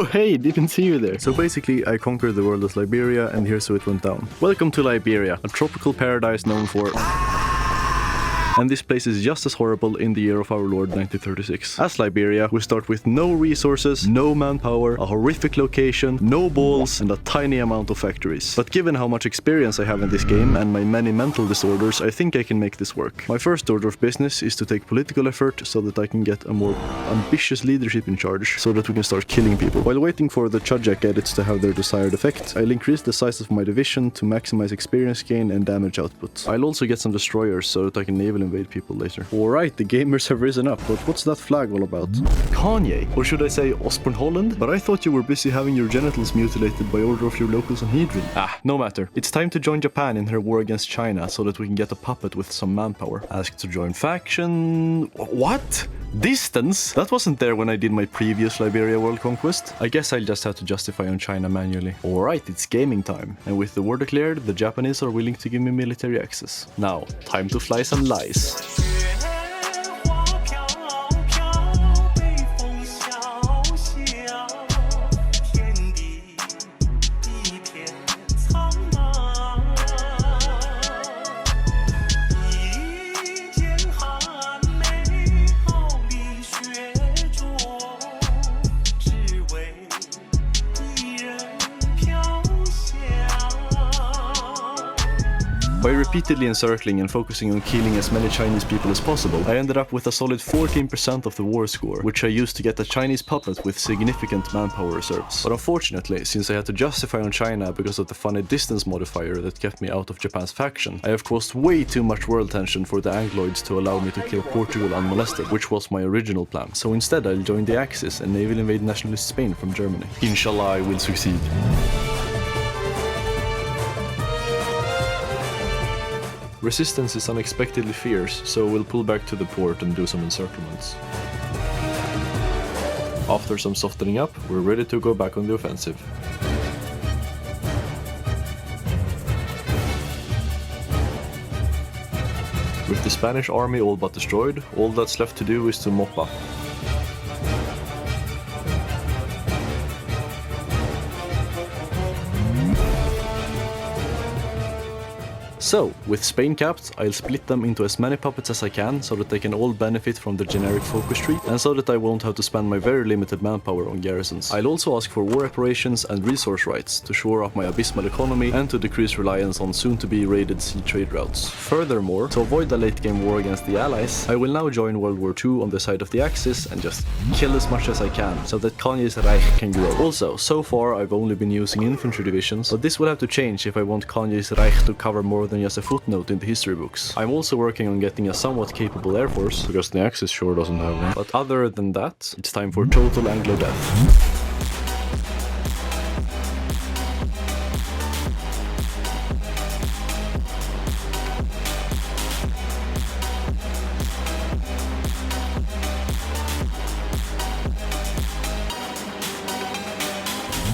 Oh hey, didn't see you there. So basically, I conquered the world as Liberia, and here's how it went down. Welcome to Liberia, a tropical paradise known for... And this place is just as horrible in the year of our Lord 1936. As Liberia, we start with no resources, no manpower, a horrific location, no balls, and a tiny amount of factories. But given how much experience I have in this game and my many mental disorders, I think I can make this work. My first order of business is to take political effort so that I can get a more ambitious leadership in charge, so that we can start killing people. While waiting for the Chudjak edits to have their desired effect, I'll increase the size of my division to maximize experience gain and damage output. I'll also get some destroyers so that I can naval invade people later. Alright, the gamers have risen up, but what's that flag all about? Kanye? Or should I say Osborne Holland? But I thought you were busy having your genitals mutilated by order of your local Sanhedrin. No matter. It's time to join Japan in her war against China so that we can get a puppet with some manpower. Ask to join faction... What? Distance? That wasn't there when I did my previous Liberia world conquest. I guess I'll just have to justify on China manually. Alright, it's gaming time. And with the war declared, the Japanese are willing to give me military access. Now, time to fly some lies. By repeatedly encircling and focusing on killing as many Chinese people as possible, I ended up with a solid 14% of the war score, which I used to get a Chinese puppet with significant manpower reserves. But unfortunately, since I had to justify on China because of the funny distance modifier that kept me out of Japan's faction, I have caused way too much world tension for the Angloids to allow me to kill Portugal unmolested, which was my original plan. So instead I'll join the Axis and naval invade nationalist Spain from Germany. Inshallah, I will succeed. Resistance is unexpectedly fierce, so we'll pull back to the port and do some encirclements. After some softening up, we're ready to go back on the offensive. With the Spanish army all but destroyed, all that's left to do is to mop up. So, with Spain capped, I'll split them into as many puppets as I can so that they can all benefit from the generic focus tree, and so that I won't have to spend my very limited manpower on garrisons. I'll also ask for war reparations and resource rights to shore up my abysmal economy and to decrease reliance on soon-to-be raided sea trade routes. Furthermore, to avoid a late-game war against the Allies, I will now join World War II on the side of the Axis and just kill as much as I can, so that Kanye's Reich can grow. Also, so far I've only been using infantry divisions, but this will have to change if I want Kanye's Reich to cover more than just a footnote in the history books. I'm also working on getting a somewhat capable air force, because the Axis sure doesn't have one. But other than that, it's time for total Anglo death.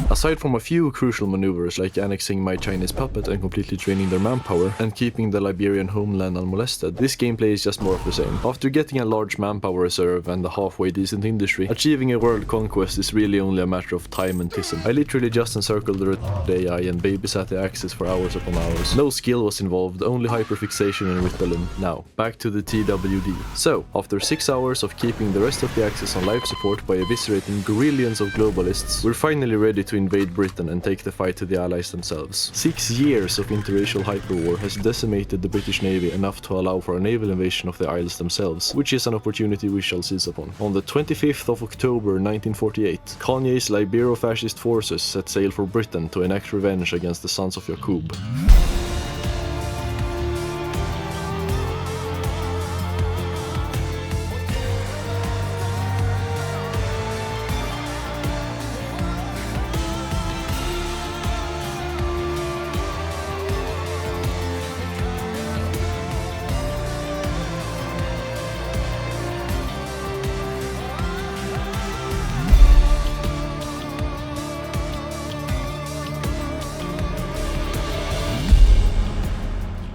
Aside from a few crucial maneuvers like annexing my Chinese puppet and completely draining their manpower, and keeping the Liberian homeland unmolested, this gameplay is just more of the same. After getting a large manpower reserve and a halfway decent industry, achieving a world conquest is really only a matter of time and tism. I literally just encircled the AI and babysat the Axis for hours upon hours. No skill was involved, only hyperfixation and Ritalin. Now, back to the TWD. So, after 6 hours of keeping the rest of the Axis on life support by eviscerating grillions of globalists, we're finally ready to invade Britain and take the fight to the Allies themselves. 6 years of interracial hyperwar has decimated the British Navy enough to allow for a naval invasion of the Isles themselves, which is an opportunity we shall seize upon. On the 25th of October 1948, Kanye's Libero-fascist forces set sail for Britain to enact revenge against the Sons of Yaqub.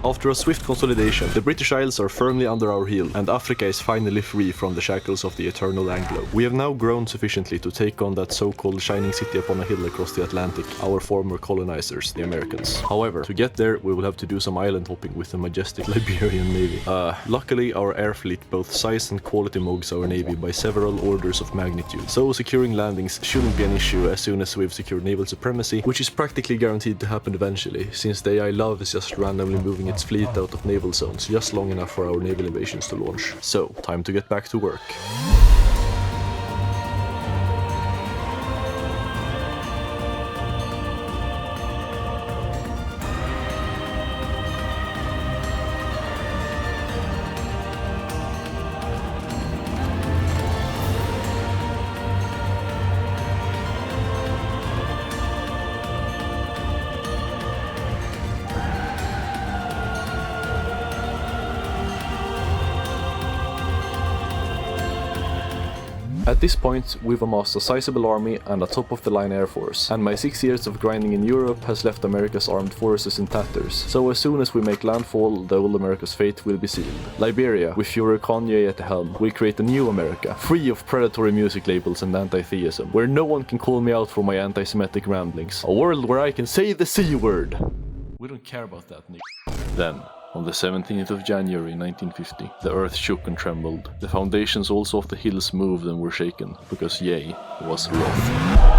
After a swift consolidation, the British Isles are firmly under our heel, and Africa is finally free from the shackles of the eternal Anglo. We have now grown sufficiently to take on that so-called shining city upon a hill across the Atlantic, our former colonizers, the Americans. However, to get there, we will have to do some island hopping with the majestic Liberian navy. Luckily, our air fleet both size and quality mugs our navy by several orders of magnitude, so securing landings shouldn't be an issue as soon as we've secured naval supremacy, which is practically guaranteed to happen eventually, since the AI Love is just randomly moving its fleet out of naval zones just long enough for our naval invasions to launch. So, time to get back to work. At this point, we've amassed a sizable army and a top-of-the-line air force, and my 6 years of grinding in Europe has left America's armed forces in tatters, so as soon as we make landfall, the old America's fate will be sealed. Liberia, with Führer Kanye at the helm, will create a new America, free of predatory music labels and anti-theism, where no one can call me out for my anti-Semitic ramblings. A world where I can say the C-word! We don't care about that, Nick. Then, on the 17th of January 1950, the earth shook and trembled. The foundations also of the hills moved and were shaken, because Ye was wroth.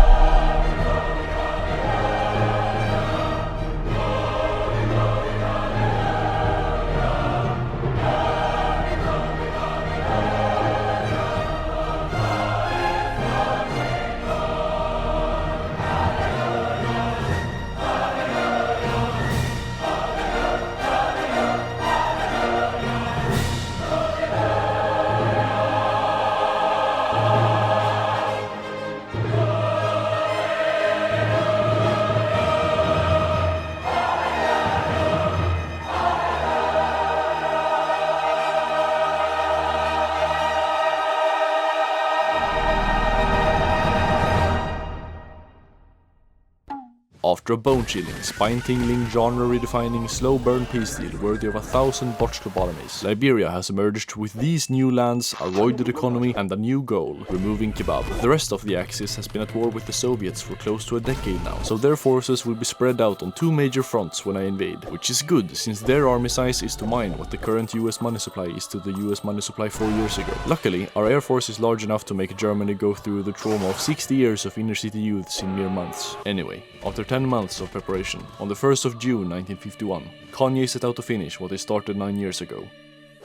After a bone-chilling, spine-tingling, genre-redefining, slow-burn peace deal worthy of 1,000 botched lobotomies, Liberia has emerged with these new lands, a roided economy, and a new goal, removing kebab. The rest of the Axis has been at war with the Soviets for close to a decade now, so their forces will be spread out on 2 major fronts when I invade, which is good, since their army size is to mine what the current US money supply is to the US money supply 4 years ago. Luckily, our air force is large enough to make Germany go through the trauma of 60 years of inner-city youths in mere months. Anyway, after 10 months of preparation, on the 1st of June 1951, Kanye set out to finish what he started 9 years ago,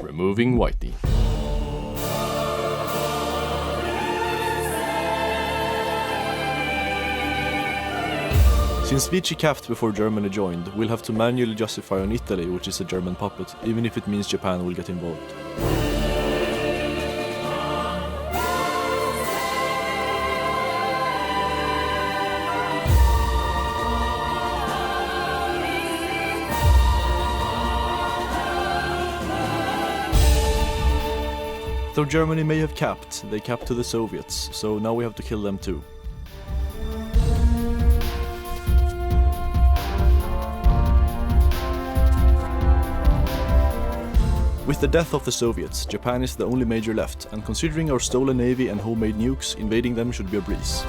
removing Whitey. Since Vichy capped before Germany joined, we'll have to manually justify on Italy, which is a German puppet, even if it means Japan will get involved. Though Germany may have capped, they capped to the Soviets, so now we have to kill them too. With the death of the Soviets, Japan is the only major left, and considering our stolen navy and homemade nukes, invading them should be a breeze.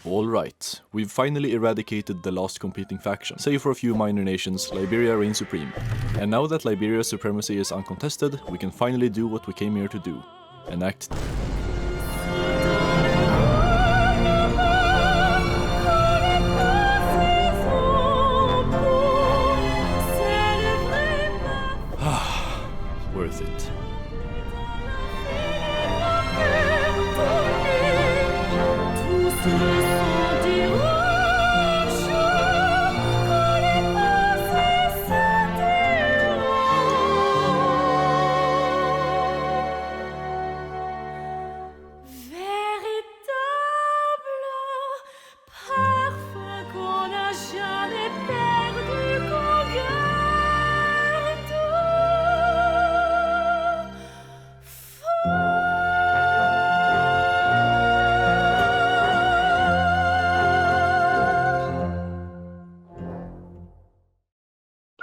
Alright, we've finally eradicated the last competing faction. Save for a few minor nations, Liberia reigns supreme. And now that Liberia's supremacy is uncontested, we can finally do what we came here to do. Enact worth it.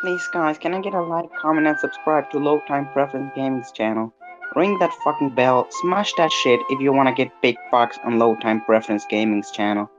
Please guys, can I get a like, comment and subscribe to Low Time Preference Gaming's channel? Ring that fucking bell, smash that shit if you wanna get big bucks on Low Time Preference Gaming's channel.